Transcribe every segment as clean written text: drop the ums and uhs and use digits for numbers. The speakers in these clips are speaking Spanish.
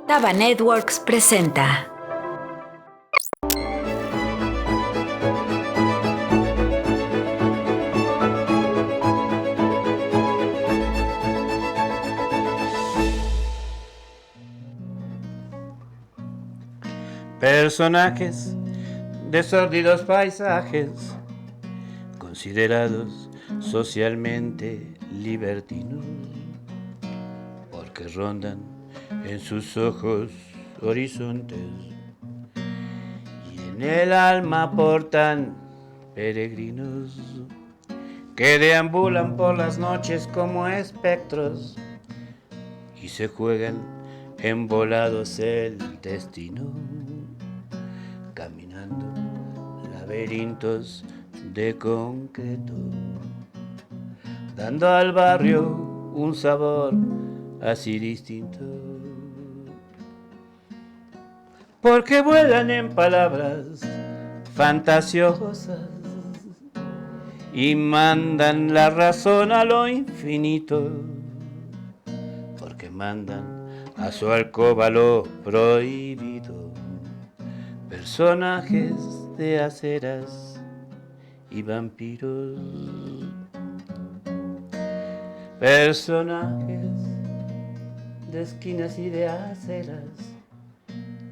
Taba Networks presenta. Personajes de sórdidos paisajes, considerados socialmente libertinos, porque rondan en sus ojos horizontes y en el alma portan peregrinos que deambulan por las noches como espectros y se juegan envolados el destino, caminando laberintos de concreto, dando al barrio un sabor así distinto, porque vuelan en palabras fantasiosas y mandan la razón a lo infinito, porque mandan a su alcoba lo prohibido. Personajes de aceras y vampiros, personajes de esquinas y de aceras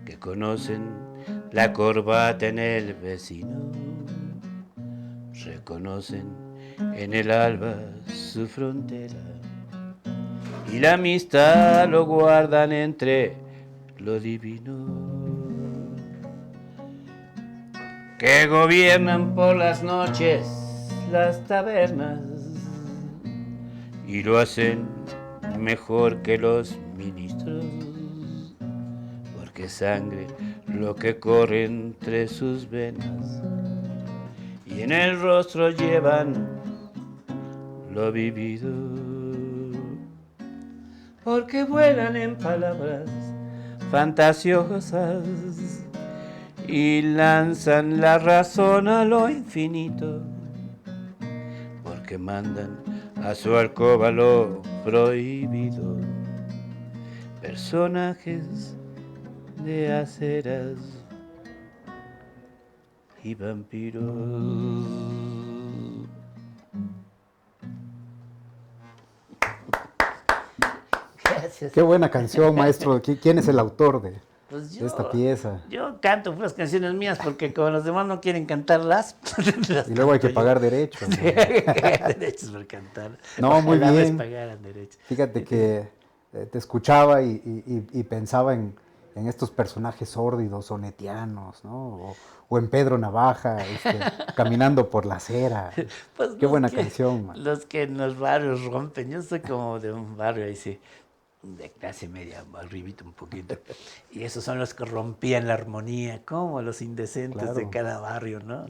que conocen la corbata en el vecino, reconocen en el alba su frontera y la amistad lo guardan entre lo divino, que gobiernan por las noches las tabernas y lo hacen mejor que los ministros, porque sangre lo que corre entre sus venas y en el rostro llevan lo vivido, porque vuelan en palabras fantasiosas y lanzan la razón a lo infinito, porque mandan a su alcoba lo prohibido. Personajes de aceras y vampiros. Gracias. Qué buena canción, maestro. ¿Quién es el autor de esta pieza? Yo canto puras canciones mías porque como los demás no quieren cantarlas, las y luego hay que pagar derechos. Sí, hay que pagar derechos por cantar. No, ojalá muy bien. les pagaran derechos. Fíjate que te escuchaba y pensaba en estos personajes sórdidos, sonetianos, ¿no? O en Pedro Navaja, caminando por la acera. Pues qué buena canción, man. Los que en los barrios rompen. Yo soy como de un barrio ahí sí, de clase media, arribita un poquito. Y esos son los que rompían la armonía, como los indecentes Claro. de cada barrio, ¿no?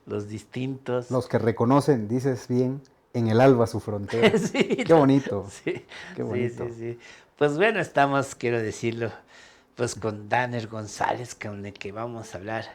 Los distintos. Los que reconocen, dices bien, en el alba su frontera. Sí, qué bonito. Sí, qué bonito. Sí. Pues bueno, estamos, quiero decirlo, pues con Danner González, con el que vamos a hablar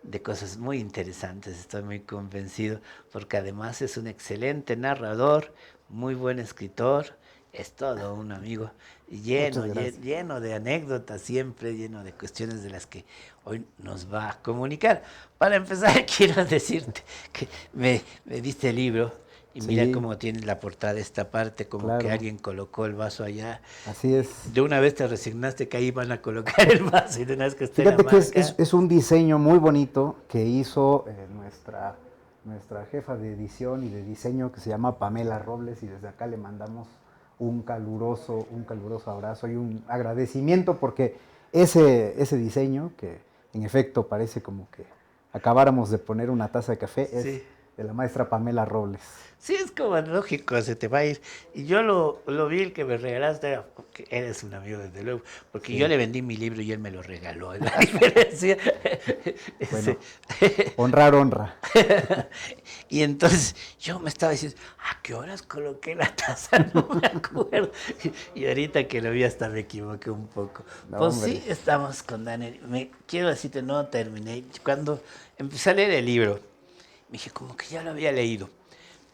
de cosas muy interesantes, estoy muy convencido, porque además es un excelente narrador, muy buen escritor, es todo un amigo, lleno de anécdotas siempre, lleno de cuestiones de las que hoy nos va a comunicar. Para empezar, quiero decirte que me diste el libro, y sí. Mira cómo tiene la portada esta parte, como claro. Que alguien colocó el vaso allá. Así es. De una vez te resignaste que ahí van a colocar el vaso y de una vez que esté Fíjate la que marca. Es un diseño muy bonito que hizo nuestra jefa de edición y de diseño que se llama Pamela Robles, y desde acá le mandamos un caluroso abrazo y un agradecimiento porque ese diseño, que en efecto parece como que acabáramos de poner una taza de café, es sí. De la maestra Pamela Robles. Sí, es como lógico, se te va a ir. Y yo lo vi, el que me regalaste, que eres un amigo desde luego, porque sí. Yo le vendí mi libro y él me lo regaló. Es la diferencia. Bueno, honra. Y entonces yo me estaba diciendo, ¿a qué horas coloqué la taza? No me acuerdo. Y ahorita que lo vi hasta me equivoqué un poco. No, pues hombre. Sí, estamos con Daniel. Quiero decirte, no terminé. Cuando empecé a leer el libro, me dije, como que ya lo había leído,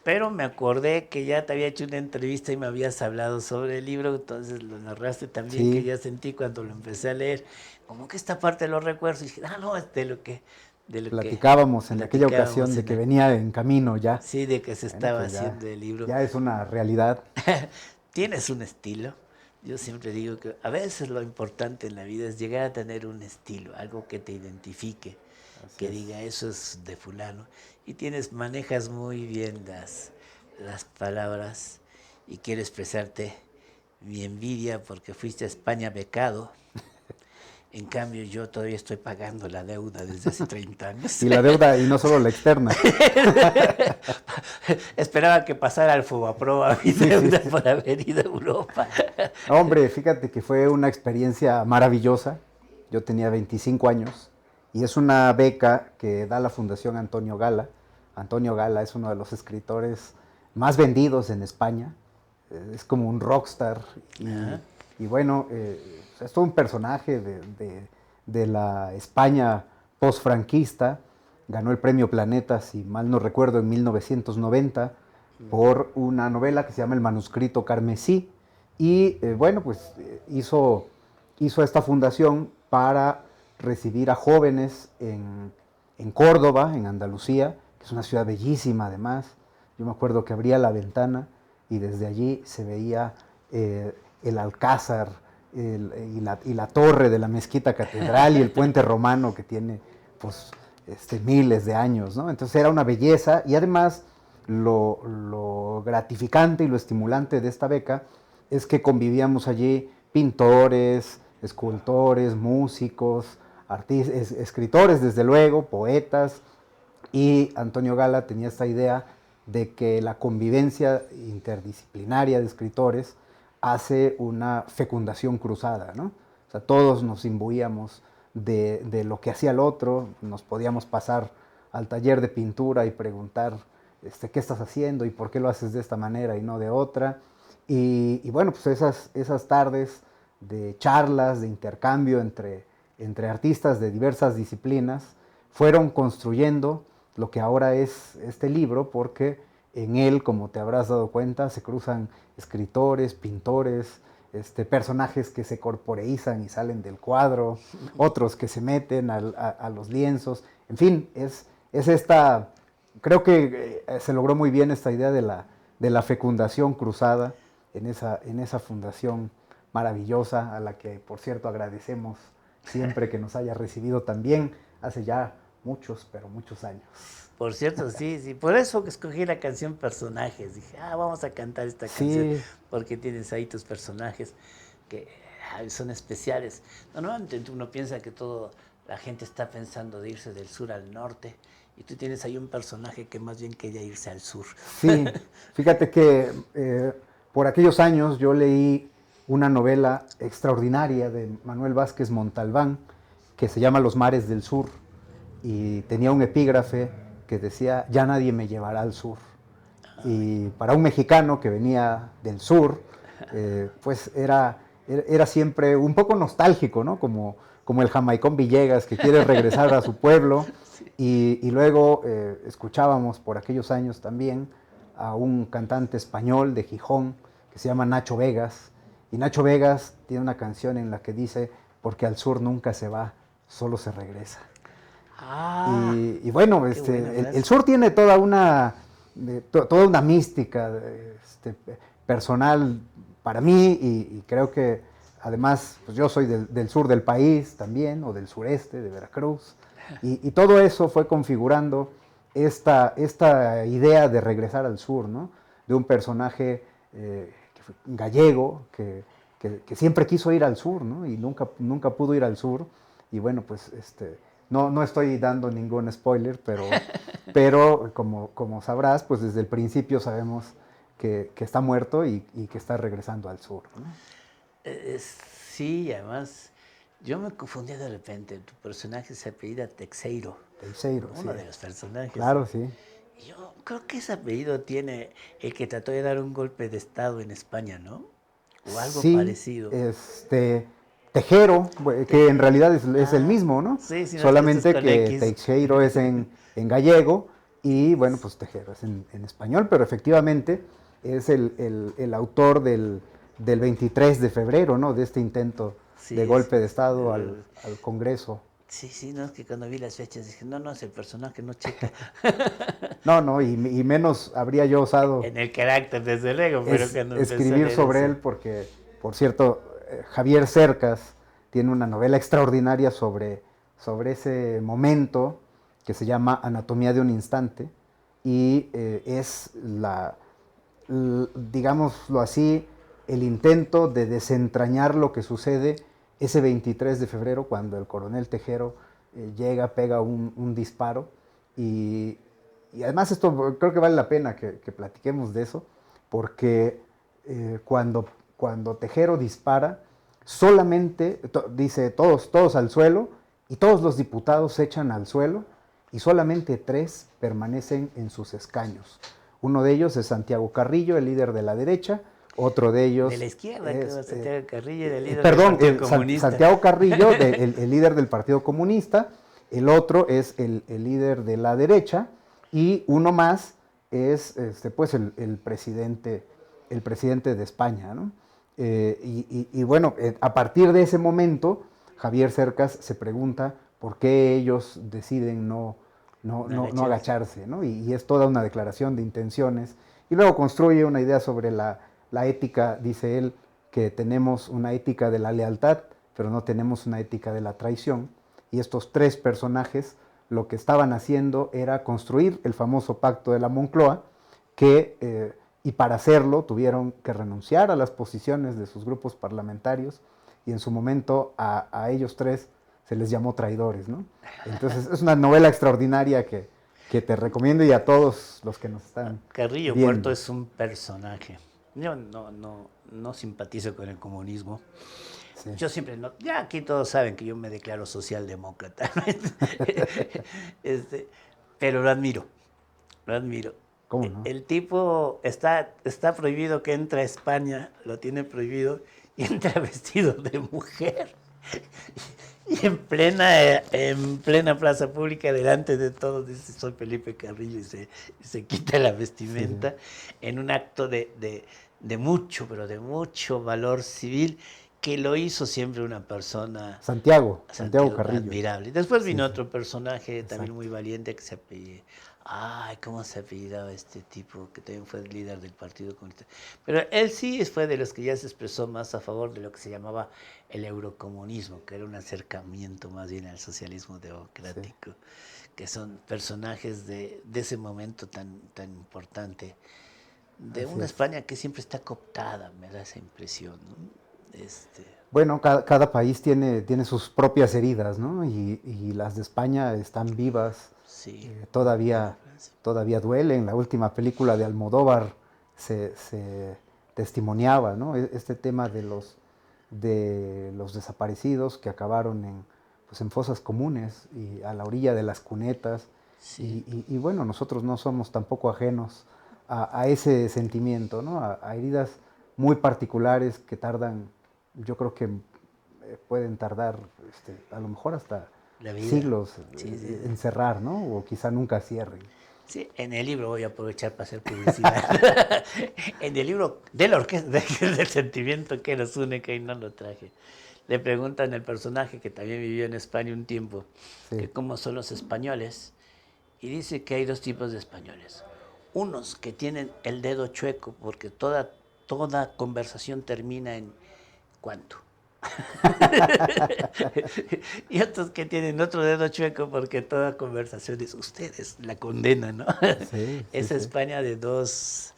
Pero me acordé que ya te había hecho una entrevista y me habías hablado sobre el libro, entonces lo narraste también, que Sí, ya sentí cuando lo empecé a leer, como que esta parte lo recuerdo, y dije, ah, no, es de lo que platicábamos en aquella ocasión platicábamos de que venía en camino ya. sí, de que se Bueno, estaba pues ya, haciendo el libro. ya es una realidad. Tienes un estilo. Yo siempre digo que a veces lo importante en la vida es llegar a tener un estilo, algo que te identifique, Así que es. diga eso es de fulano. Y manejas muy bien las palabras y quiero expresarte mi envidia porque fuiste a España becado. En cambio, yo todavía estoy pagando la deuda desde hace 30 años. Y la deuda, y no solo la externa. Esperaba que pasara al Fobaproa mi Sí, sí, deuda sí. por haber ido a Europa. Hombre, fíjate que fue una experiencia maravillosa. Yo tenía 25 años y es una beca que da la Fundación Antonio Gala. Antonio Gala es uno de los escritores más vendidos en España. Es como un rockstar y, Ajá. y bueno, es todo un personaje de la España postfranquista. Ganó el premio Planeta, si mal no recuerdo, en 1990 por una novela que se llama El manuscrito carmesí. Y bueno, pues hizo esta fundación para recibir a jóvenes en Córdoba, en Andalucía, que es una ciudad bellísima además. Yo me acuerdo que abría la ventana y desde allí se veía el alcázar y la torre de la mezquita catedral y el puente romano que tiene pues miles de años, ¿no? Entonces era una belleza y además lo gratificante y lo estimulante de esta beca es que convivíamos allí pintores, escultores, músicos, escritores desde luego, poetas, y Antonio Gala tenía esta idea de que la convivencia interdisciplinaria de escritores hace una fecundación cruzada, ¿no? O sea, todos nos imbuíamos de lo que hacía el otro, nos podíamos pasar al taller de pintura y preguntar qué estás haciendo y por qué lo haces de esta manera y no de otra. Y bueno, pues esas tardes de charlas, de intercambio entre artistas de diversas disciplinas, fueron construyendo lo que ahora es este libro, porque en él, como te habrás dado cuenta, se cruzan escritores, pintores, personajes que se corporeizan y salen del cuadro, otros que se meten a los lienzos, en fin, es esta, creo que se logró muy bien esta idea de la fecundación cruzada en esa fundación maravillosa, a la que por cierto agradecemos siempre que nos haya recibido también, hace ya muchos, pero muchos años. Por cierto, sí, sí. Por eso que escogí la canción Personajes. Dije, ah, vamos a cantar esta canción Sí, porque tienes ahí tus personajes que son especiales. Normalmente uno piensa que todo la gente está pensando de irse del sur al norte y tú tienes ahí un personaje que más bien quería irse al sur. sí, fíjate que por aquellos años yo leí una novela extraordinaria de Manuel Vázquez Montalbán que se llama Los mares del sur y tenía un epígrafe que decía, ya nadie me llevará al sur. Y para un mexicano que venía del sur, pues era siempre un poco nostálgico, ¿no? Como el jamaicón Villegas que quiere regresar a su pueblo. Y luego escuchábamos por aquellos años también a un cantante español de Gijón que se llama Nacho Vegas. Y Nacho Vegas tiene una canción en la que dice, porque al sur nunca se va, solo se regresa. Ah, Y bueno, qué buena el frase. sur tiene toda una mística personal para mí y creo que además pues yo soy del sur del país también, o del sureste, de Veracruz, y todo eso fue configurando esta idea de regresar al sur, ¿no? De un personaje gallego que siempre quiso ir al sur, ¿no? Y nunca pudo ir al sur, y bueno, pues no estoy dando ningún spoiler, pero como sabrás, pues desde el principio sabemos que está muerto y que está regresando al sur, ¿no? Sí, además, yo me confundía de repente. Tu personaje se apellida Teixeiro, Teixeiro, sí. uno de los personajes. Claro, sí. Y yo creo que ese apellido tiene el que trató de dar un golpe de estado en España, ¿no? O algo Sí, parecido. Tejero, que en realidad es el Ah, mismo, ¿no? sí, sí, no es que esto es Solamente con que X. Teixeiro es en gallego Y bueno, pues Tejero es en español, pero efectivamente es el autor del 23 de febrero, ¿no? De este intento de Sí, golpe sí. de Estado al Congreso. Sí, sí, no, es que cuando vi las fechas dije, no, no, es el personaje, no checa. No, no, y menos habría yo osado En el carácter, desde luego, pero cuando empecé a escribir leer sobre eso. él porque, por cierto, Javier Cercas tiene una novela extraordinaria sobre ese momento que se llama Anatomía de un instante y es digámoslo así, el intento de desentrañar lo que sucede ese 23 de febrero cuando el coronel Tejero llega, pega un disparo y, y, además esto creo que vale la pena que platiquemos de eso porque cuando Tejero dispara solamente dice todos al suelo y todos los diputados se echan al suelo y solamente 3 permanecen en sus escaños. Uno de ellos es Santiago Carrillo, el líder de la derecha. Otro de ellos De la izquierda, creo, Santiago Carrillo, el líder del perdón, Partido Comunista. Santiago Carrillo, el líder del Partido Comunista. El otro es el líder de la derecha. Y uno más es pues el presidente de España, ¿no? Y bueno, a partir de ese momento, Javier Cercas se pregunta por qué ellos deciden no agacharse, ¿no? Y es toda una declaración de intenciones. Y luego construye una idea sobre la ética, dice él, que tenemos una ética de la lealtad, pero no tenemos una ética de la traición. Y estos 3 personajes lo que estaban haciendo era construir el famoso pacto de la Moncloa, y para hacerlo tuvieron que renunciar a las posiciones de sus grupos parlamentarios y en su momento a ellos 3 se les llamó traidores, ¿no? Entonces es una novela extraordinaria que te recomiendo y a todos los que nos están Carrillo viendo. Puerto es un personaje. Yo no simpatizo con el comunismo. Sí. Yo siempre, ya aquí todos saben que yo me declaro socialdemócrata. Pero lo admiro, lo admiro. ¿Cómo no? El tipo está prohibido que entre a España, lo tiene prohibido, y entra vestido de mujer. Y en plena plaza pública, delante de todos, dice, soy Felipe Carrillo, y se quita la vestimenta, sí, en un acto de mucho, pero de mucho valor civil, que lo hizo siempre una persona... Santiago Carrillo. Admirable. Después vino Sí. otro personaje Exacto. también muy valiente que se apellidaba... Ay, ¿cómo se apellidaba este tipo? Que también fue el líder del Partido Comunista. Pero él sí fue de los que ya se expresó más a favor de lo que se llamaba el eurocomunismo, que era un acercamiento más bien al socialismo democrático, sí, que son personajes de ese momento tan importante, de Así una es. España que siempre está cooptada, me da esa impresión, ¿no? Bueno, cada país tiene sus propias heridas, ¿no? Y las de España están vivas, Sí. todavía duelen. La última película de Almodóvar se testimoniaba, ¿no? Este tema de los desaparecidos que acabaron en fosas comunes y a la orilla de las cunetas. Sí. Y bueno, nosotros no somos tampoco ajenos a ese sentimiento, ¿no? A heridas muy particulares que tardan, yo creo que pueden tardar a lo mejor hasta siglos en cerrar, ¿no? O quizá nunca cierren. Sí, en el libro voy a aprovechar para hacer publicidad. En el libro de la orquesta del sentimiento que nos une, que ahí no lo traje. Le preguntan al personaje que también vivió en España un tiempo, sí, que cómo son los españoles, y dice que hay 2 tipos de españoles. Unos que tienen el dedo chueco porque toda conversación termina en ¿cuánto? Y otros que tienen otro dedo chueco porque toda conversación es ustedes, la condena, ¿no? Sí, esa sí, España de 2,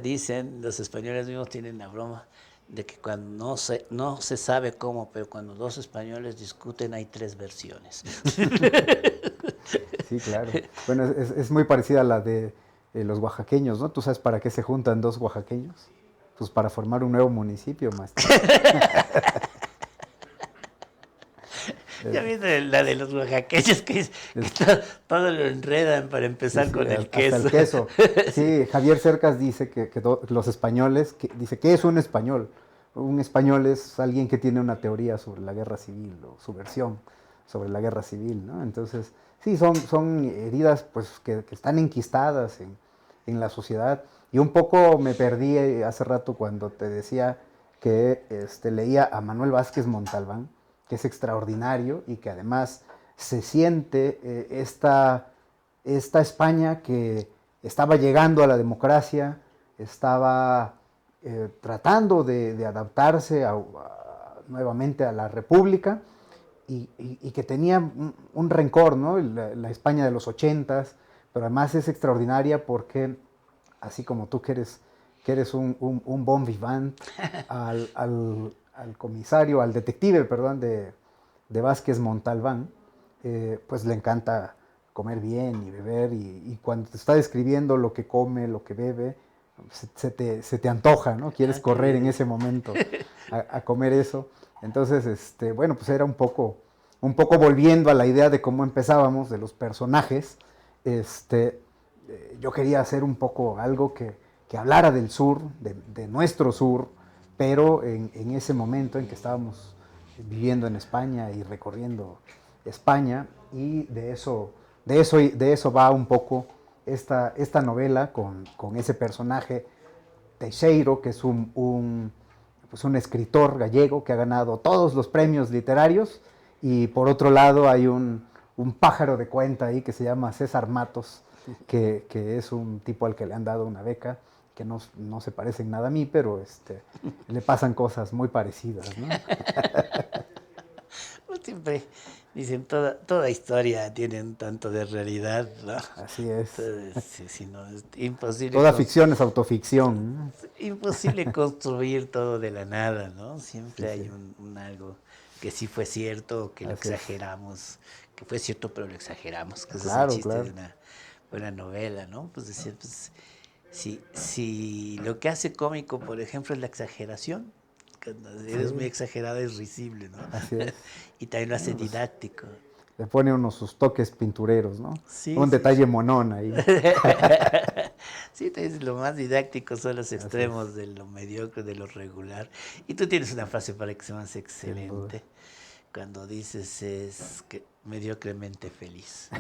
dicen, los españoles mismos tienen la broma de que cuando no se sabe cómo, pero cuando 2 españoles discuten hay 3 versiones. Sí, claro. Bueno, es muy parecida a la de los oaxaqueños, ¿no? ¿Tú sabes para qué se juntan 2 oaxaqueños? Pues para formar un nuevo municipio, maestro. Ya viste la de los oaxaqueños que todo lo enredan para empezar, sí, con el queso. Hasta el queso. Sí, Javier Cercas dice que los españoles, dice que es un español. Un español es alguien que tiene una teoría sobre la guerra civil o su versión sobre la guerra civil, ¿no? Entonces, sí, son heridas pues, que están enquistadas en la sociedad. Y un poco me perdí hace rato cuando te decía que leía a Manuel Vázquez Montalbán, que es extraordinario y que además se siente esta España que estaba llegando a la democracia, estaba tratando de adaptarse nuevamente a la república y que tenía un rencor, ¿no? La España de los 80s, pero además es extraordinaria porque, así como tú que eres un bon vivant, al comisario, al detective, perdón, de Vázquez Montalbán, pues le encanta comer bien y beber, y cuando te está describiendo lo que come, lo que bebe, se te antoja, ¿no? Quieres correr en ese momento a comer eso. Entonces, bueno, pues era un poco volviendo a la idea de cómo empezábamos, de los personajes, yo quería hacer un poco algo que hablara del sur, de nuestro sur, pero en ese momento en que estábamos viviendo en España y recorriendo España, y de eso va un poco esta novela con ese personaje Teixeiro, que es pues un escritor gallego que ha ganado todos los premios literarios, y por otro lado hay un pájaro de cuenta ahí que se llama César Matos, que es un tipo al que le han dado una beca, que no se parece en nada a mí, pero le pasan cosas muy parecidas, ¿no? Pues siempre dicen, toda historia tiene un tanto de realidad, ¿no? Así es. Entonces, si no, es imposible. Toda ficción es autoficción, ¿no? Imposible construir todo de la nada, ¿no? Siempre Sí, hay sí. un algo que sí fue cierto, que lo Así es. exageramos, que fue cierto pero lo exageramos, que ese es el Claro, chiste claro. de una buena novela, ¿no? Pues decir, pues, si lo que hace cómico, por ejemplo, es la exageración, cuando eres muy Sí, exagerado es risible, ¿no? así es. Y también lo hace Bueno, pues, didáctico. le pone uno sus toques pintureros, ¿no? Sí, Un sí. detalle monón ahí. Sí, entonces lo más didáctico son los Así es, extremos de lo mediocre, de lo regular. Y tú tienes una frase para que se me hace sin duda. excelente. Cuando dices es que mediocremente feliz.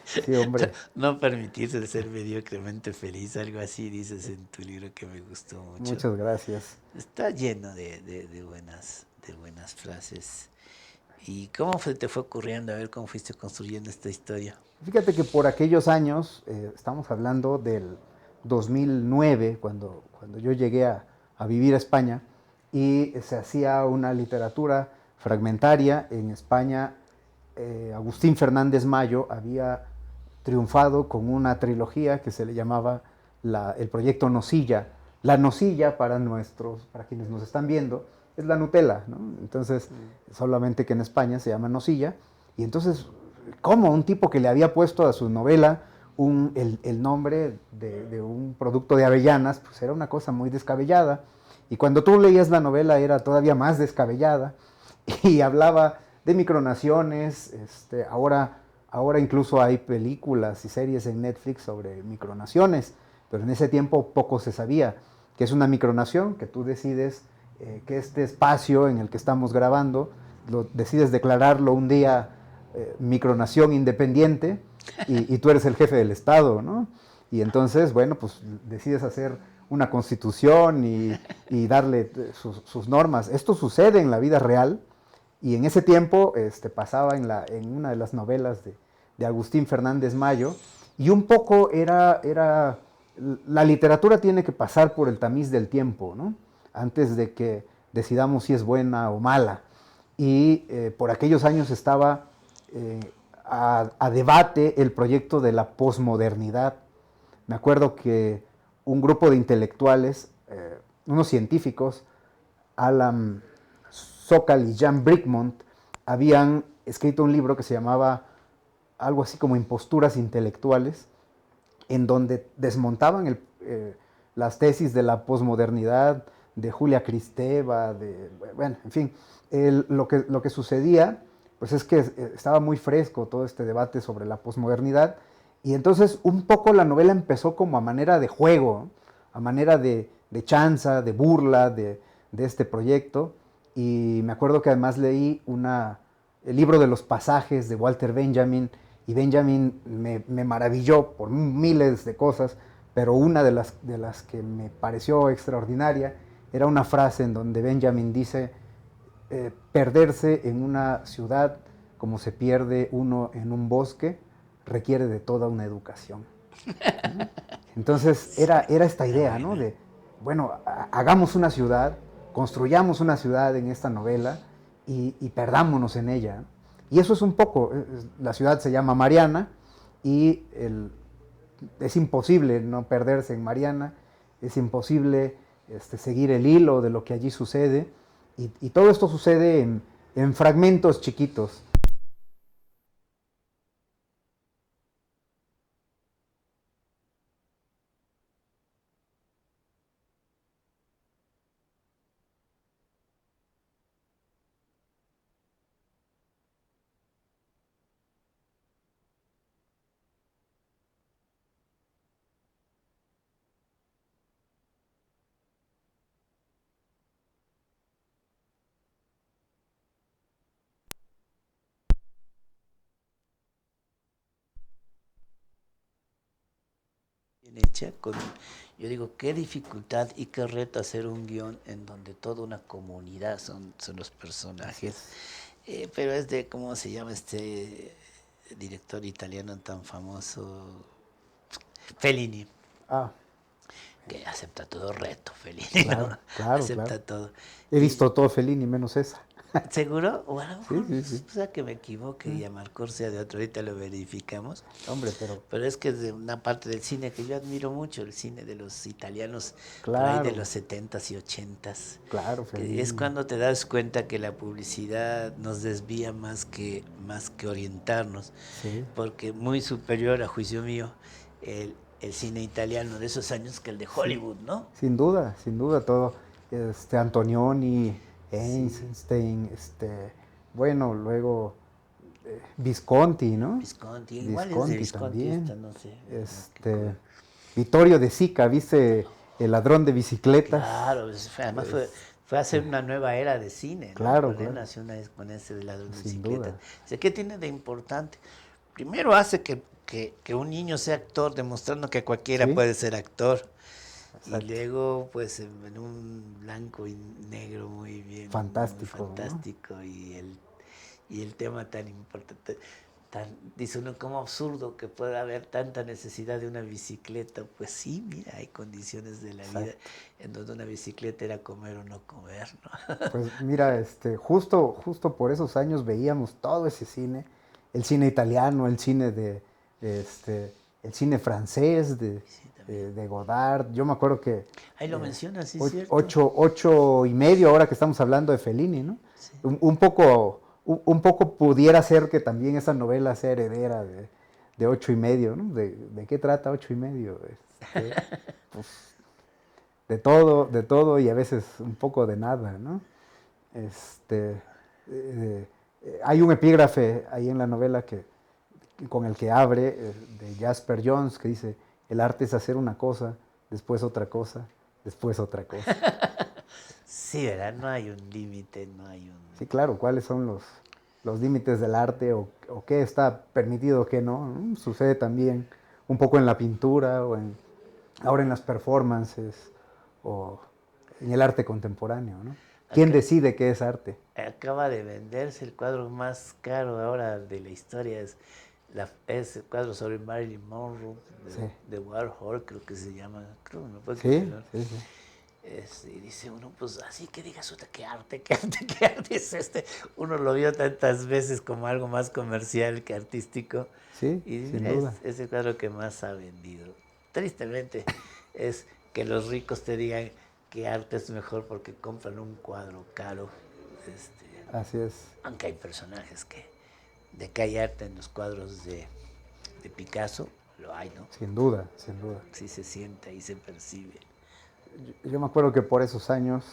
Sí, hombre. No permitirse de ser mediocremente feliz, algo así dices en tu libro que me gustó mucho. Muchas gracias. Está lleno de buenas frases. ¿Y cómo te fue ocurriendo? A ver cómo fuiste construyendo esta historia. Fíjate que por aquellos años, estamos hablando del 2009, cuando yo llegué a vivir a España, y se hacía una literatura fragmentaria en España. Agustín Fernández Mayo había triunfado con una trilogía que se le llamaba el proyecto Nosilla. La Nosilla, para quienes nos están viendo, es la Nutella, ¿no? Entonces, solamente que en España se llama Nosilla. Y entonces, ¿cómo un tipo que le había puesto a su novela el nombre de un producto de avellanas? Pues era una cosa muy descabellada. Y cuando tú leías la novela era todavía más descabellada y hablaba de micronaciones. Ahora incluso hay películas y series en Netflix sobre micronaciones, pero en ese tiempo poco se sabía que es una micronación, que tú decides que este espacio en el que estamos grabando, decides declararlo un día micronación independiente, y tú eres el jefe del Estado, ¿no? Y entonces, bueno, pues decides hacer una constitución y darle sus normas. Esto sucede en la vida real, y en ese tiempo pasaba en una de las novelas de Agustín Fernández Mayo, y un poco la literatura tiene que pasar por el tamiz del tiempo, ¿no? Antes de que decidamos si es buena o mala. Y por aquellos años estaba a debate el proyecto de la posmodernidad. Me acuerdo que un grupo de intelectuales, unos científicos, Alan Sokal y Jan Brickmont, habían escrito un libro que se llamaba algo así como Imposturas Intelectuales, en donde desmontaban las tesis de la posmodernidad, de Julia Kristeva, bueno, en fin, lo que sucedía, pues es que estaba muy fresco todo este debate sobre la posmodernidad, y entonces un poco la novela empezó como a manera de juego, a manera de chanza, de burla de este proyecto. Y me acuerdo que además leí el libro de los pasajes de Walter Benjamin, y Benjamin me maravilló por miles de cosas, pero una de las que me pareció extraordinaria era una frase en donde Benjamin dice, perderse en una ciudad como se pierde uno en un bosque requiere de toda una educación. Entonces era esta idea, ¿no? De, bueno, hagamos una ciudad, construyamos una ciudad en esta novela y perdámonos en ella. Y eso es un poco, la ciudad se llama Mariana y es imposible no perderse en Mariana, es imposible seguir el hilo de lo que allí sucede y todo esto sucede en fragmentos chiquitos. Bien hecha, yo digo, qué dificultad y qué reto hacer un guión en donde toda una comunidad son los personajes. Pero es de, ¿cómo se llama este director italiano tan famoso? Fellini, Ah, que acepta todo reto, Fellini, claro, ¿no? claro, claro. Acepta todo. He Y visto todo Fellini menos esa. seguro, o a lo Sí, mejor, sí, sí. o sea, que me equivoque y Amarcord sea de otro, ahorita lo verificamos. Hombre, pero Pero es que es de una parte del cine que yo admiro mucho, el cine de los italianos, por ahí de claro, los 70s y 80s, claro, que es Fellini. cuando te das cuenta que la publicidad nos desvía más que orientarnos, Sí, porque muy superior, a juicio mío, el cine italiano de esos años que el de sí. Hollywood, ¿no? Sin duda, todo. Antonioni, Sí, Einstein, bueno, luego Visconti, ¿no? Visconti, igual es de Visconti Visconti esta, también. no sé, no, Este, Vittorio De Sica, ¿viste? El ladrón de bicicletas. claro, además fue a hacer una nueva era de cine, ¿no? Claro, Porque él claro, nació con ese de ladrón de sin bicicletas. duda. Dice, ¿qué tiene de importante? Primero hace que un niño sea actor, demostrando que cualquiera Sí, puede ser actor. Y exacto. luego, pues, en un blanco y negro muy bien, muy Fantástico, ¿no? fantástico. Y el tema tan importante, dice uno, como absurdo que pueda haber tanta necesidad de una bicicleta. Pues sí, mira, hay condiciones de la vida Exacto. en donde una bicicleta era comer o no comer, ¿no? Pues mira, justo por esos años veíamos todo ese cine, el cine italiano, el cine el cine francés Sí, también. de Godard. Yo me acuerdo que Ahí lo mencionas, sí, es o- cierto. ocho y medio, ahora que estamos hablando de Fellini, ¿no? Sí. Un poco pudiera ser que también esa novela sea heredera de ocho y medio, ¿no? De qué trata ocho y medio? Pues de todo y a veces un poco de nada, ¿no? Este, eh, Hay un epígrafe ahí en la novela con el que abre, de Jasper Jones, que dice, el arte es hacer una cosa, después otra cosa, después otra cosa. Sí, ¿verdad? No hay un límite, no hay un... Sí, claro, ¿cuáles son los límites del arte o qué está permitido o qué no? ¿No? Sucede también un poco en la pintura ahora en las performances o en el arte contemporáneo, ¿no? ¿Quién Acá, decide qué es arte? acaba de venderse el cuadro más caro ahora de la historia, es el cuadro sobre Marilyn Monroe, Sí, de Warhol, creo que se llama, creo, me puede sí, confirmar. sí, sí. Y dice uno, pues así que digas, "Uta, qué arte, qué arte, qué arte es este". Uno lo vio tantas veces como algo más comercial que artístico. Sí, Y sin mira, duda. es el cuadro que más ha vendido. Tristemente, es que los ricos te digan que arte es mejor porque compran un cuadro caro. Así es, Aunque hay personajes de que hay arte en los cuadros de Picasso, lo hay, ¿no? sin duda, sin duda. Sí se siente y se percibe. Yo me acuerdo que por esos años,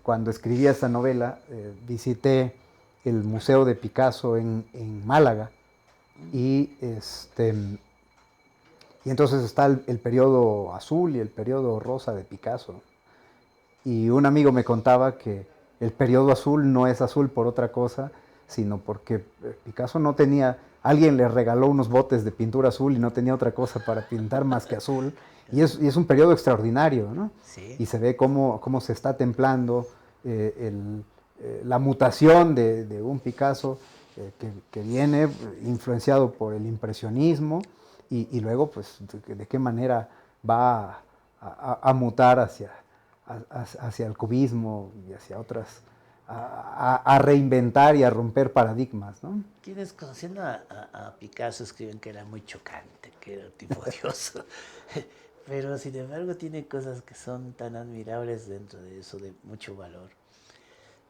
cuando escribí esta novela, visité el Museo de Picasso en Málaga y, y entonces está el periodo azul y el periodo rosa de Picasso. Y un amigo me contaba que el periodo azul no es azul por otra cosa, sino porque Picasso no tenía, alguien le regaló unos botes de pintura azul y no tenía otra cosa para pintar más que azul. Y es un periodo extraordinario, ¿no? Sí. Y se ve cómo se está templando la mutación de un Picasso que viene influenciado por el impresionismo y luego, pues, de qué manera va a mutar hacia el cubismo y hacia otras, a reinventar y a romper paradigmas, ¿no? Quienes conociendo a Picasso escriben que era muy chocante, que era un tipo odioso. Pero sin embargo tiene cosas que son tan admirables dentro de eso, de mucho valor.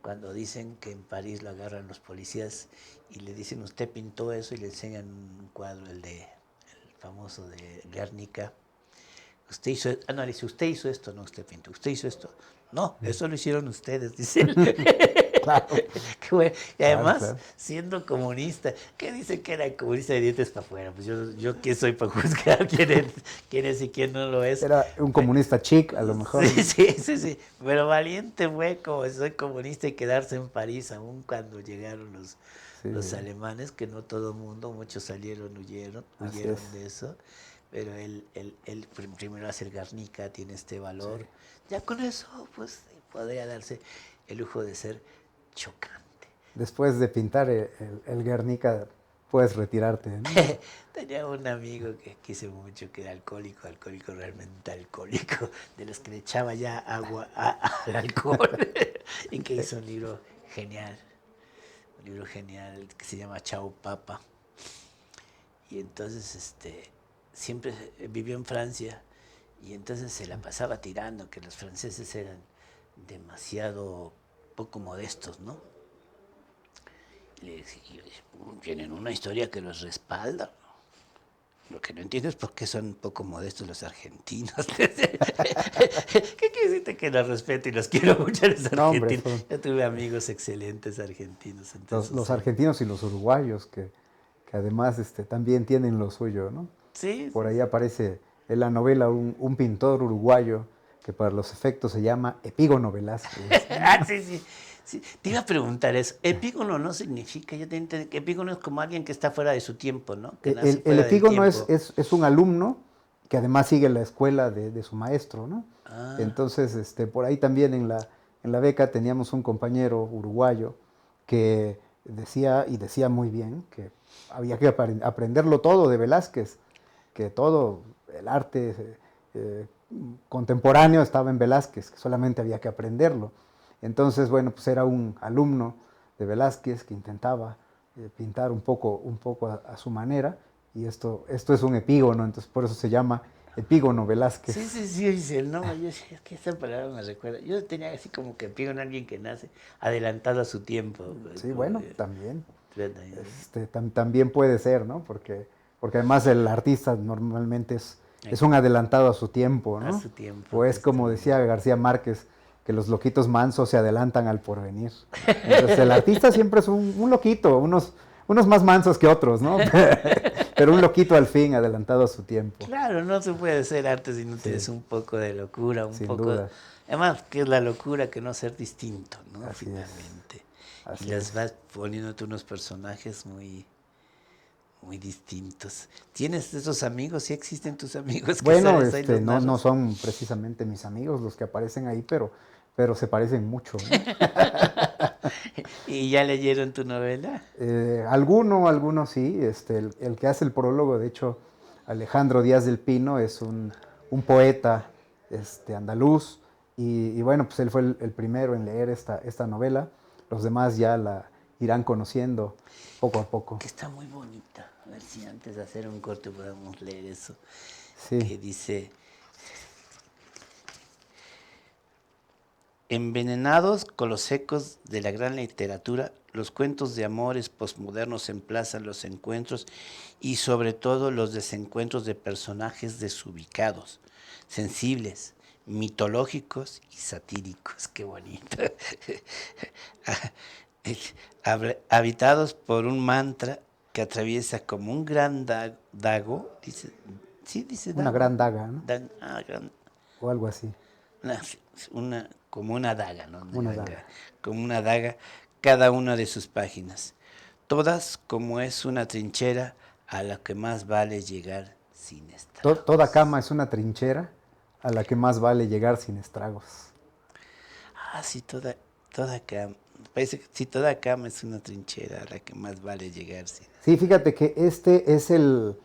Cuando dicen que en París lo agarran los policías y le dicen, usted pintó eso, y le enseñan un cuadro, el famoso de Guernica. Usted hizo, no, le dice, usted hizo esto, no, usted pintó, usted hizo esto. No, eso lo hicieron ustedes, dice él. Claro, Qué bueno. Y claro, además, claro. siendo comunista, ¿qué dice que era comunista de dientes para afuera? Pues yo qué soy para juzgar quién es y quién no lo es. Era un comunista chic, a lo mejor. Sí, sí, sí, sí. Pero valiente fue como soy comunista y quedarse en París, aún cuando llegaron Sí, los alemanes, que no todo el mundo, muchos salieron, huyeron así huyeron es. de eso. Pero él primero hace el Guernica, tiene este Sí. valor. Ya con eso, pues podría darse el lujo de ser chocante. Después de pintar el Guernica, puedes retirarte, ¿no? Tenía un amigo que quise mucho, que era alcohólico, realmente alcohólico, de los que le echaba ya agua al alcohol, y que hizo un libro genial que se llama Chao Papa. Y entonces siempre vivió en Francia y entonces se la pasaba tirando, que los franceses eran demasiado poco modestos, ¿no? Y le decía, tienen una historia que los respalda. Lo que no entiendo es por qué son poco modestos los argentinos. ¿Qué quiere decirte? Que los respeto y los quiero mucho a los No, hombre, argentinos. Yo tuve amigos excelentes argentinos. Entonces, los argentinos y los uruguayos, que además también tienen lo suyo, ¿no? sí, Por sí, ahí sí. aparece en la novela un pintor uruguayo que para los efectos se llama Epígono Velázquez, ¿no? Ah, sí, sí, sí. Te iba a preguntar eso. Epígono no significa, yo te entiendo que epígono es como alguien que está fuera de su tiempo, ¿no? Que nace El fuera del epígono tiempo. es un alumno que además sigue la escuela de su maestro, ¿no? Ah, Entonces, por ahí también en la beca teníamos un compañero uruguayo que decía, y decía muy bien, que había que aprenderlo todo de Velázquez, que todo el arte eh, contemporáneo estaba en Velázquez, que solamente había que aprenderlo. Entonces, bueno, pues era un alumno de Velázquez que intentaba pintar un poco a su manera, y esto es un epígono, entonces por eso se llama Epígono sí, Velázquez. sí, sí, dice el nombre. Yo decía, es que esa palabra me recuerda. Yo tenía así como que epígono alguien que nace adelantado a su tiempo. Pues, Sí, como bueno, también. trata ahí, También puede ser, ¿no? Porque además el artista normalmente ¿no? es un adelantado a su tiempo, A ¿no? su tiempo, O es como decía justamente. García Márquez, que los loquitos mansos se adelantan al porvenir. Entonces el artista siempre es un loquito, unos más mansos que otros, ¿no? Pero un loquito al fin, adelantado a su tiempo. Claro, no se puede ser arte si no Sí, tienes un poco de locura, un sin poco... duda. Además, ¿qué es la locura que no ser distinto, ¿no? Así es. Finalmente. Y Así las es. vas poniéndote unos personajes muy, muy distintos. ¿Tienes esos amigos? ¿Sí existen tus amigos que Bueno, sales ahí los no narras? son precisamente mis amigos los que aparecen ahí, pero se parecen mucho, ¿no? ¿Y ya leyeron tu novela? Algunos sí. El que hace el prólogo, de hecho, Alejandro Díaz del Pino, es un poeta andaluz. Y bueno, pues él fue el primero en leer esta novela. Los demás ya la irán conociendo poco a poco. Que está muy bonita. A ver si antes de hacer un corte podemos leer eso. Sí, Que dice... Envenenados con los ecos de la gran literatura, los cuentos de amores posmodernos emplazan los encuentros y sobre todo los desencuentros de personajes desubicados, sensibles, mitológicos y satíricos. Qué bonito. Habitados por un mantra que atraviesa como un gran dago, dice, sí, dice una dago, gran daga, ¿no? gran, O algo así, una, como una daga, ¿no? como una daga. Como una daga, cada una de sus páginas. todas como es una trinchera a la que más vale llegar sin estragos. Toda cama es una trinchera a la que más vale llegar sin estragos. Ah, sí, toda cama. Parece que sí, toda cama es una trinchera a la que más vale llegar sin. Sí, fíjate que este es el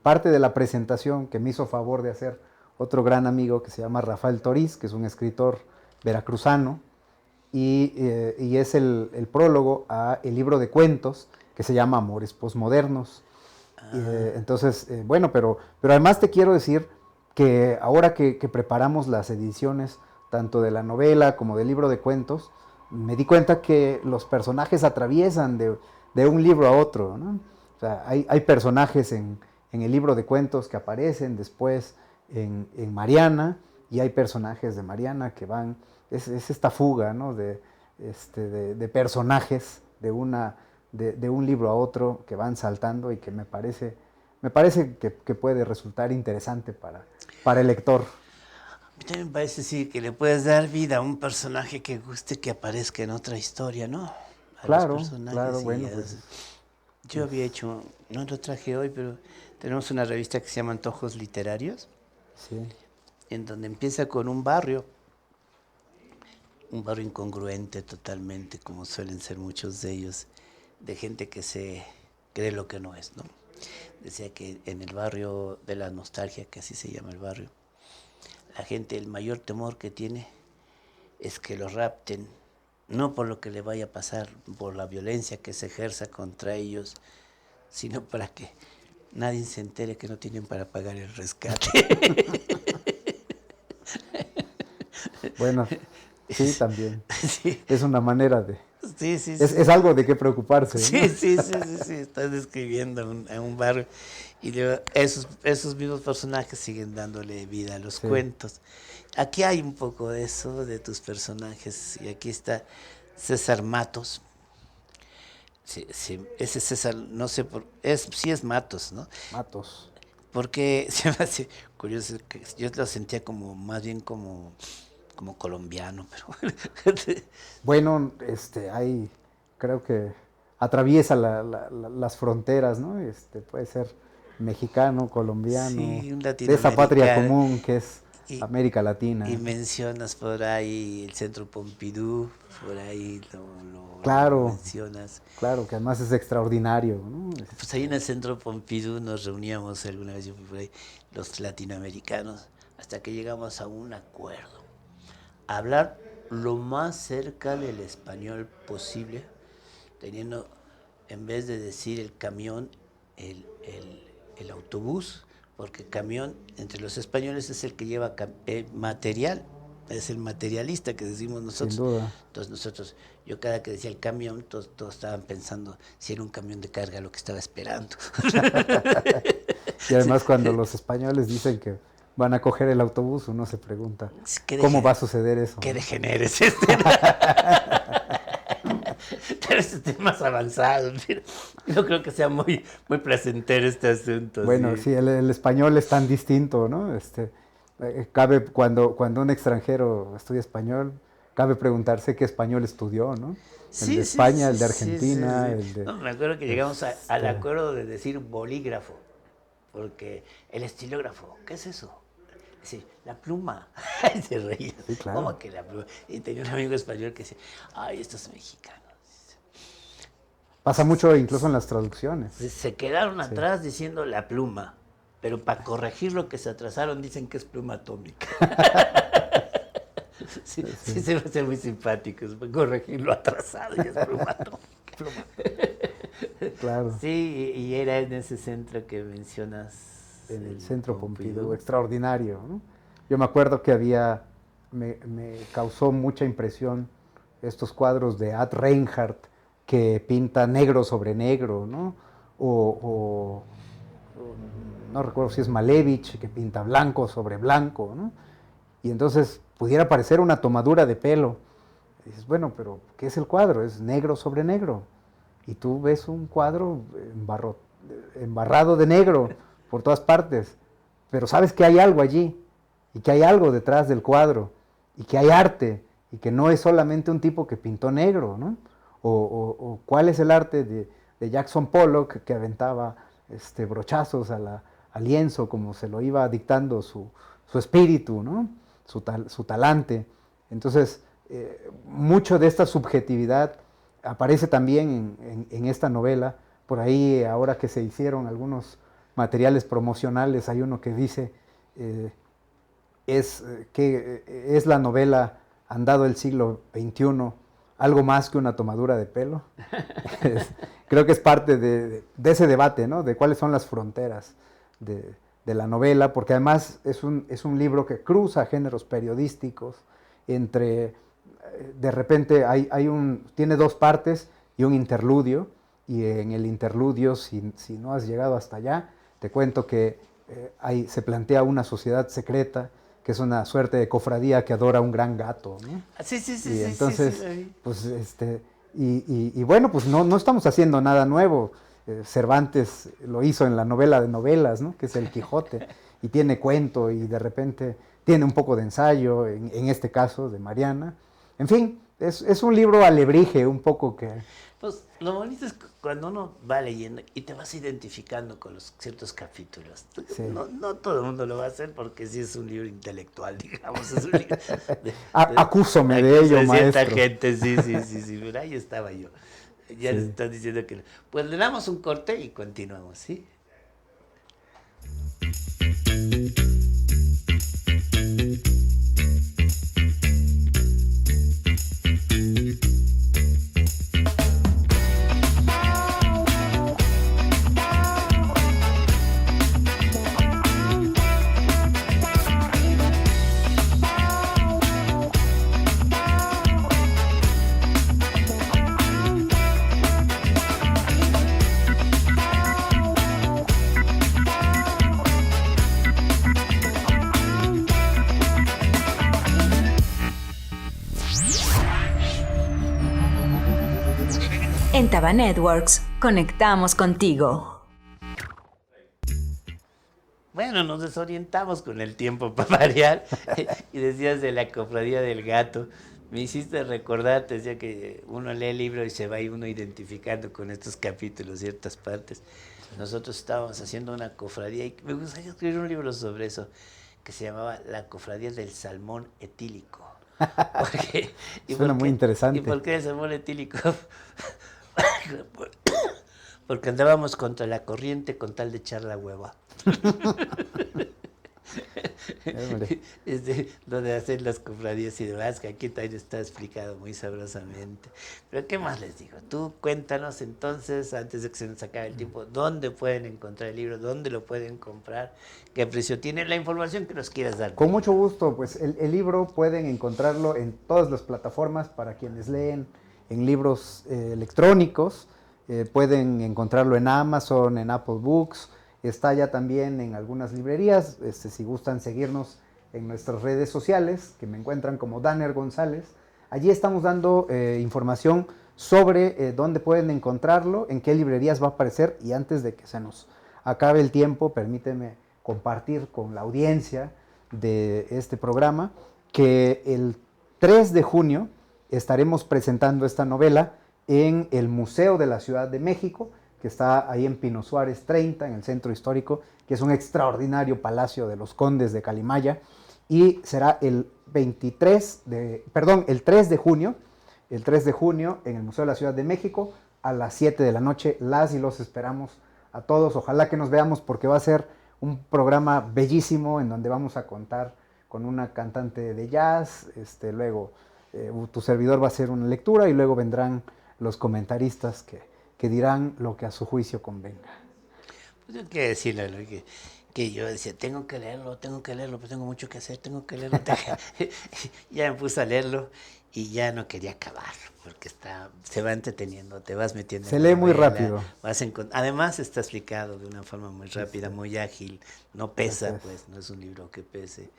parte de la presentación que me hizo favor de hacer otro gran amigo que se llama Rafael Toriz, que es un escritor veracruzano, y es el prólogo a el libro de cuentos que se llama Amores Posmodernos. Entonces, bueno, pero además te quiero decir que ahora que preparamos las ediciones, tanto de la novela como del libro de cuentos, me di cuenta que los personajes atraviesan de un libro a otro, ¿no? O sea, hay personajes en el libro de cuentos que aparecen después en Mariana, y hay personajes de Mariana que van, es esta fuga, ¿no? de personajes de un libro a otro que van saltando y que me parece que puede resultar interesante para el lector. A mí también me parece sí que le puedes dar vida a un personaje que guste que aparezca en otra historia, ¿no? A Claro, los personajes. claro, bueno, pues. Yo había hecho, no lo traje hoy, pero tenemos una revista que se llama Antojos Literarios, Sí. en donde empieza con un barrio incongruente totalmente, como suelen ser muchos de ellos, de gente que se cree lo que no es, ¿no? Decía que en el barrio de la nostalgia, que así se llama el barrio, la gente, el mayor temor que tiene es que lo rapten, no por lo que le vaya a pasar, por la violencia que se ejerza contra ellos, sino para que nadie se entere que no tienen para pagar el rescate. Bueno, sí, también. Sí. Es una manera de... Sí, sí, Es algo de qué preocuparse, ¿no? Sí, estás describiendo a un barrio y luego esos mismos personajes siguen dándole vida a los cuentos. Aquí hay un poco de eso, de tus personajes, y aquí está César Matos. Sí, ese César, no sé, sí es Matos, ¿no? Matos. Porque se me hace curioso, que yo lo sentía como, más bien como colombiano, pero... Bueno, creo que atraviesa las fronteras, ¿no? Puede ser mexicano, colombiano, Sí, un de esa patria latinoamericano. común que es Y, América Latina. y mencionas por ahí el Centro Pompidou, por ahí lo Claro, mencionas. claro, que además es extraordinario, ¿no? Pues ahí en el Centro Pompidou nos reuníamos alguna vez, yo fui por ahí, los latinoamericanos, hasta que llegamos a un acuerdo. Hablar lo más cerca del español posible, teniendo, en vez de decir el camión, el autobús, porque camión entre los españoles es el que lleva material, es el materialista que decimos nosotros. Sin duda. Entonces yo cada que decía el camión, todos estaban pensando si era un camión de carga lo que estaba esperando. Y además cuando los españoles dicen que van a coger el autobús, uno se pregunta, ¿cómo va a suceder eso? ¿Qué degeneres este? Pero este tema es avanzado. No creo que sea muy placentero este asunto. Bueno, sí, el español es tan distinto, ¿no? Cabe, cuando un extranjero estudia español, cabe preguntarse qué español estudió, ¿no? El de España, el de Argentina, el de... No, me acuerdo que llegamos al acuerdo de decir bolígrafo, porque el estilógrafo, ¿qué es eso? Sí, la pluma. Se reía. Sí, claro. ¿Cómo que la pluma? Y tenía un amigo español que decía, ay, estos mexicanos. Pasa mucho incluso en las traducciones. Se quedaron atrás diciendo la pluma, pero para corregir lo que se atrasaron dicen que es pluma atómica. Sí, se me hace muy simpático, para corregir lo atrasado y es pluma atómica. Claro. Sí, y era en ese centro que mencionas. En el Centro Pompidou, extraordinario, ¿no? Yo me acuerdo que me causó mucha impresión estos cuadros de Ad Reinhardt que pinta negro sobre negro, ¿no? O no recuerdo si es Malevich que pinta blanco sobre blanco, ¿no? Y entonces pudiera parecer una tomadura de pelo. Y dices, bueno, pero ¿qué es el cuadro? Es negro sobre negro. Y tú ves un cuadro embarrado de negro por todas partes, pero sabes que hay algo allí, y que hay algo detrás del cuadro, y que hay arte, y que no es solamente un tipo que pintó negro, ¿no? o cuál es el arte de Jackson Pollock que aventaba brochazos al lienzo como se lo iba dictando su espíritu, ¿no? Su talante. Entonces, mucho de esta subjetividad aparece también en esta novela. Por ahí, ahora que se hicieron algunos materiales promocionales, hay uno que dice que es la novela andado el siglo XXI, algo más que una tomadura de pelo. Creo que es parte de ese debate, ¿no? De cuáles son las fronteras de la novela, porque además es un libro que cruza géneros periodísticos, de repente tiene dos partes y un interludio, y en el interludio, si no has llegado hasta allá, te cuento que se plantea una sociedad secreta, que es una suerte de cofradía que adora un gran gato, ¿no? Sí, sí, sí, Y sí, entonces, sí, sí. pues, y bueno, pues no estamos haciendo nada nuevo. Cervantes lo hizo en la novela de novelas, ¿no? Que es El Quijote, y tiene cuento, y de repente tiene un poco de ensayo, en este caso, de Mariana. En fin, es un libro alebrije, un poco que... Pues lo bonito es cuando uno va leyendo y te vas identificando con los ciertos capítulos. Sí. No todo el mundo lo va a hacer porque sí es un libro intelectual, digamos. Es un libro Acúsome de ello, cierta maestro. gente, sí, pero ahí estaba yo. Ya les están diciendo que... Pues le damos un corte y continuamos, ¿sí? En Taba Networks, conectamos contigo. Bueno, nos desorientamos con el tiempo para variar. Y decías de la cofradía del gato. Me hiciste recordar, te decía que uno lee el libro y se va y uno identificando con estos capítulos, ciertas partes. Nosotros estábamos haciendo una cofradía y me gustaría escribir un libro sobre eso, que se llamaba La Cofradía del Salmón Etílico. Suena muy interesante. ¿Y por qué el salmón etílico? Porque andábamos contra la corriente con tal de echar la hueva. Lo de hacer las cofradías y demás, que aquí también está explicado muy sabrosamente. Pero ¿qué más les digo? Tú cuéntanos entonces, antes de que se nos acabe el tiempo, ¿dónde pueden encontrar el libro? ¿Dónde lo pueden comprar? ¿Qué precio tiene? La información que nos quieras dar. Con mucho gusto, pues el libro pueden encontrarlo en todas las plataformas para quienes leen en libros electrónicos. Pueden encontrarlo en Amazon, en Apple Books. Está ya también en algunas librerías. Si gustan seguirnos en nuestras redes sociales, que me encuentran como Danner González. Allí estamos dando información sobre dónde pueden encontrarlo, en qué librerías va a aparecer. Y antes de que se nos acabe el tiempo, permíteme compartir con la audiencia de este programa que el 3 de junio estaremos presentando esta novela en el Museo de la Ciudad de México, que está ahí en Pino Suárez 30, en el centro histórico, que es un extraordinario palacio de los condes de Calimaya, y será el 3 de junio, en el Museo de la Ciudad de México, a las 7 de la noche. Las y los esperamos a todos. Ojalá que nos veamos, porque va a ser un programa bellísimo en donde vamos a contar con una cantante de jazz, luego tu servidor va a hacer una lectura y luego vendrán los comentaristas que dirán lo que a su juicio convenga. Pues yo quiero decirle que yo decía, tengo que leerlo, pues tengo mucho que hacer, tengo que leerlo. Ya me puse a leerlo y ya no quería acabarlo, porque se va entreteniendo, te vas metiendo. Se lee muy rápido. Además está explicado de una forma muy rápida, muy ágil, no pesa, pues no es un libro que pese.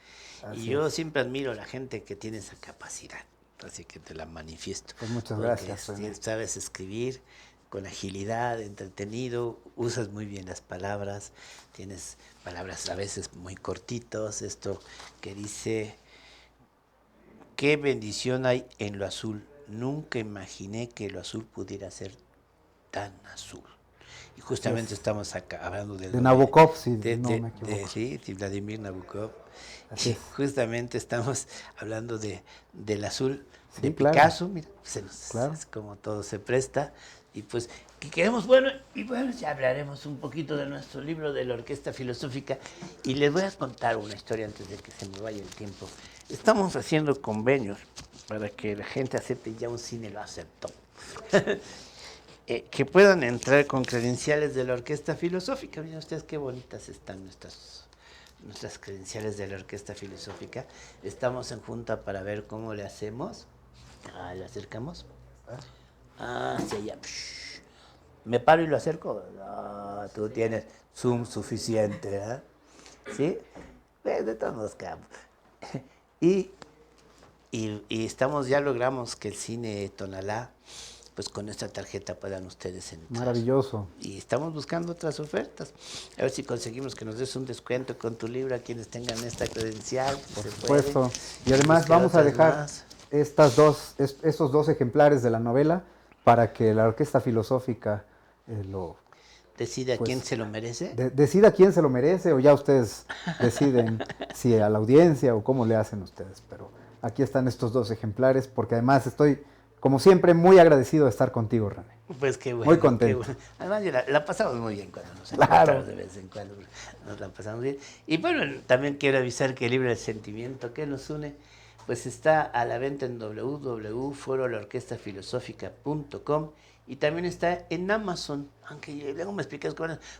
Y yo siempre admiro a la gente que tiene esa capacidad, así que te la manifiesto. Pues muchas gracias. Sabes escribir con agilidad, entretenido, usas muy bien las palabras, tienes palabras a veces muy cortitos, esto que dice, qué bendición hay en lo azul, nunca imaginé que lo azul pudiera ser tan azul. Y justamente estamos acá hablando de Nabokov, si de, no de- me equivoco. sí, de Vladimir Nabokov. Así Y es. justamente estamos hablando del azul de Sí, claro. Picasso, mira, Claro. es como todo se presta. Y pues que queremos, bueno, ya hablaremos un poquito de nuestro libro de la Orquesta Filosófica. Y les voy a contar una historia antes de que se me vaya el tiempo. Estamos haciendo convenios para que la gente acepte, ya un cine lo aceptó. Que puedan entrar con credenciales de la Orquesta Filosófica. Miren ustedes qué bonitas están nuestras credenciales de la Orquesta Filosófica. Estamos en junta para ver cómo le hacemos. ¿Le acercamos? Sí, ya. ¿Me paro y lo acerco? No, tú tienes zoom suficiente, ¿eh? ¿Sí? De todos modos quedamos. Y ya logramos que el cine Tonalá, pues con esta tarjeta puedan ustedes entrar. Maravilloso. Y estamos buscando otras ofertas. A ver si conseguimos que nos des un descuento con tu libro a quienes tengan esta credencial. Por se supuesto. puede. Y además Buscar vamos a otras dejar más. estos dos ejemplares de la novela para que la Orquesta Filosófica lo Decide a pues, quién se lo merece. decida quién se lo merece, o ya ustedes deciden si a la audiencia o cómo le hacen ustedes. Pero aquí están estos dos ejemplares, porque además estoy, como siempre, muy agradecido de estar contigo, René. Pues qué bueno. Muy contento. Qué bueno. Además, la pasamos muy bien cuando nos Claro. encontramos de vez en cuando. Nos la pasamos bien. Y bueno, también quiero avisar que el libro El Sentimiento que nos une, pues está a la venta en www.forolorquestafilosófica.com y también está en Amazon. Aunque luego me explicas,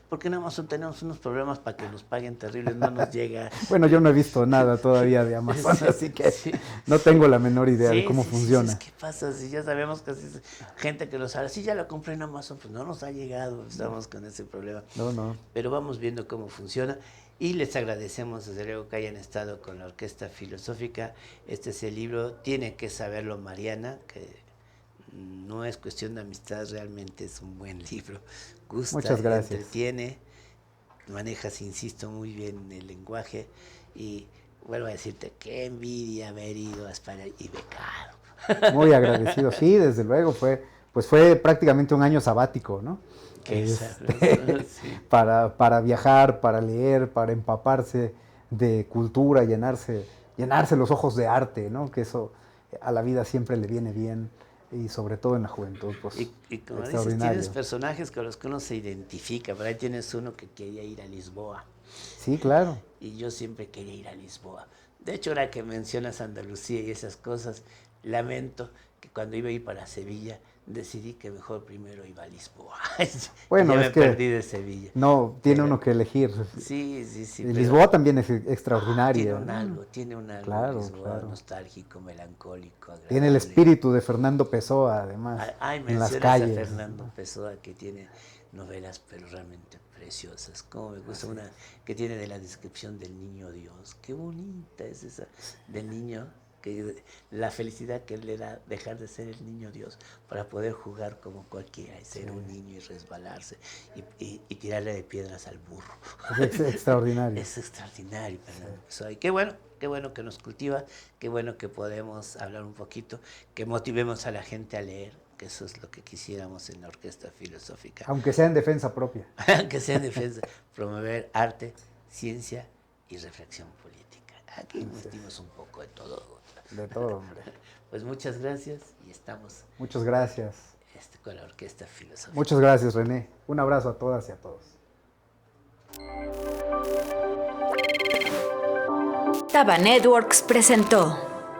porque en Amazon tenemos unos problemas para que nos paguen terribles, no nos llega. Bueno, yo no he visto nada todavía de Amazon, Sí, así que sí. no tengo la menor idea de Sí, cómo sí, funciona. ¿qué pasa? Si ya sabemos que así es, gente que lo sabe, sí, ya lo compré en Amazon, pues no nos ha llegado, estamos con ese problema. No. Pero vamos viendo cómo funciona y les agradecemos desde luego que hayan estado con la Orquesta Filosófica. Este es el libro, tiene que saberlo Mariana, que no es cuestión de amistad, realmente es un buen libro. Gusta, Muchas gracias. entretiene, manejas, insisto, muy bien el lenguaje y vuelvo a decirte, qué envidia haber ido a España y becado. Muy agradecido, sí, desde luego, fue prácticamente un año sabático, ¿no? Qué sí. Para viajar, para leer, para empaparse de cultura, llenarse los ojos de arte, ¿no? Que eso a la vida siempre le viene bien, y sobre todo en la juventud, pues Y como dices, extraordinario. tienes personajes con los que uno se identifica. Por ahí tienes uno que quería ir a Lisboa. Sí, claro. Y yo siempre quería ir a Lisboa. De hecho, ahora que mencionas Andalucía y esas cosas, lamento que cuando iba a ir para Sevilla, decidí que mejor primero iba a Lisboa. Bueno, ya es me que perdí de Sevilla. No, tiene Pero- uno que elegir. Sí. pero- Lisboa también es extraordinaria. Tiene un algo Claro, Lisboa, claro. nostálgico, melancólico, agradable. Tiene el espíritu de Fernando Pessoa, además, Ay, en las mencionas a calles. Fernando Pessoa, que tiene novelas pero realmente preciosas. Como me gusta una que tiene de la descripción del niño Dios. Qué bonita es esa del niño, que la felicidad que él le da dejar de ser el niño Dios para poder jugar como cualquiera y ser un niño y resbalarse y tirarle de piedras al burro. Es extraordinario. Es extraordinario, Fernando Pessoa. Y qué bueno que nos cultiva, qué bueno que podemos hablar un poquito, que motivemos a la gente a leer, que eso es lo que quisiéramos en la Orquesta Filosófica. Aunque sea en defensa propia. Que sea en defensa, promover arte, ciencia y reflexión política. Aquí metimos un poco de todo. De todo, hombre. Pues muchas gracias y estamos Muchas gracias. con la Orquesta Filosófica. Muchas gracias, René. Un abrazo a todas y a todos. Taba Networks presentó